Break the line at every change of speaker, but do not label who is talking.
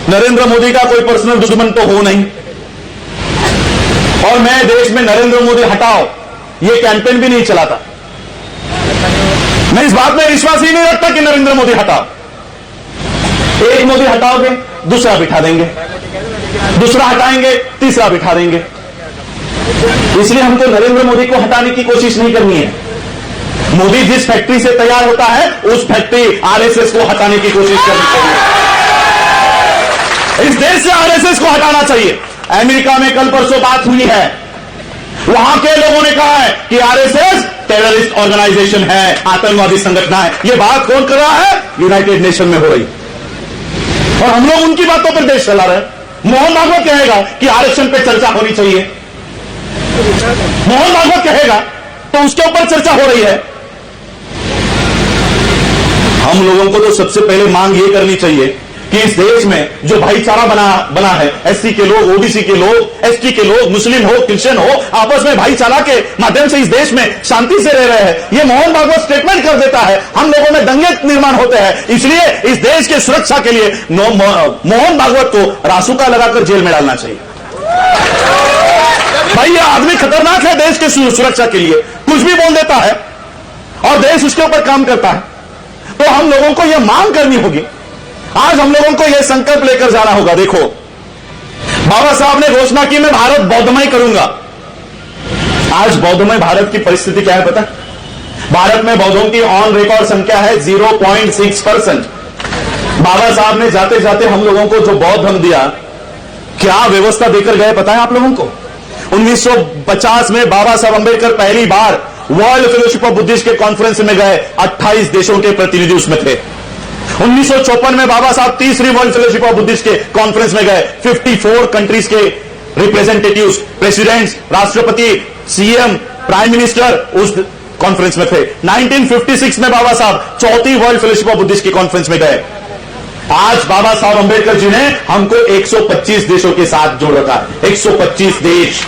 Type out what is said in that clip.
नरेंद्र मोदी का कोई पर्सनल दुश्मन तो हो नहीं, और मैं देश में नरेंद्र मोदी हटाओ ये कैंपेन भी नहीं चलाता। मैं इस बात में विश्वास ही नहीं रखता कि नरेंद्र मोदी हटाओ। एक मोदी हटाओगे दूसरा बिठा देंगे, दूसरा हटाएंगे तीसरा बिठा देंगे। इसलिए हमको नरेंद्र मोदी को हटाने की कोशिश नहीं करनी है। मोदी जिस फैक्ट्री से तैयार होता है उस फैक्ट्री आरएसएस को हटाने की कोशिश करनी चाहिए। इस देश से आरएसएस को हटाना चाहिए। अमेरिका में कल परसों बात हुई है, वहां के लोगों ने कहा है कि आरएसएस टेररिस्ट ऑर्गेनाइजेशन है, आतंकवादी संगठन है। यह बात कौन कर रहा है? यूनाइटेड नेशन में हो रही, और हम लोग उनकी बातों पर देश चला रहे हैं। मोहन भागवत कहेगा कि आरक्षण पर चर्चा होनी चाहिए, मोहन भागवत कहेगा तो उसके ऊपर चर्चा हो रही है। हम लोगों को तो सबसे पहले मांग ये करनी चाहिए कि इस देश में जो भाईचारा बना है, एससी के लोग, ओबीसी के लोग, एसटी के लोग, मुस्लिम हो, क्रिश्चियन हो, आपस में भाईचारा के माध्यम से इस देश में शांति से रह रहे हैं। ये मोहन भागवत स्टेटमेंट कर देता है, हम लोगों में दंगे निर्माण होते हैं। इसलिए इस देश के सुरक्षा के लिए मोहन भागवत को रासुका लगाकर जेल में डालना चाहिए। भाई ये आदमी खतरनाक है देश के सुरक्षा के लिए, कुछ भी बोल देता है और देश उसके ऊपर काम करता है। तो हम लोगों को यह मांग करनी होगी, आज हम लोगों को यह संकल्प लेकर जाना होगा। देखो, बाबा साहब ने घोषणा की मैं भारत बौद्धमय करूंगा। आज बौद्धमय भारत की परिस्थिति क्या है पता? भारत में बौद्धों की ऑन रिकॉर्ड संख्या है 0.6%। बाबा साहब ने जाते जाते हम लोगों को जो बौद्ध धर्म दिया, क्या व्यवस्था देकर गए पता है आप लोगों को? 1950 में बाबा साहब अंबेडकर पहली बार वर्ल्ड फेलोशिप ऑफ बुद्धिस्ट के कॉन्फ्रेंस में गए, 28 देशों के प्रतिनिधि उसमें थे। 1954 में बाबा साहब तीसरी वर्ल्ड फेलोशिप ऑफ बुद्धिस्ट के कॉन्फ्रेंस में गए, 54 कंट्रीज के रिप्रेजेंटेटिव्स, प्रेसिडेंट्स, राष्ट्रपति, सीएम, प्राइम मिनिस्टर उस कॉन्फ्रेंस में थे। 1956 में बाबा साहब चौथी वर्ल्ड फेलोशिप ऑफ बुद्धिस्ट के कॉन्फ्रेंस में गए। आज बाबा साहब अंबेडकर जी ने हमको 125 देशों के साथ जोड़ रखा है। 125 देश,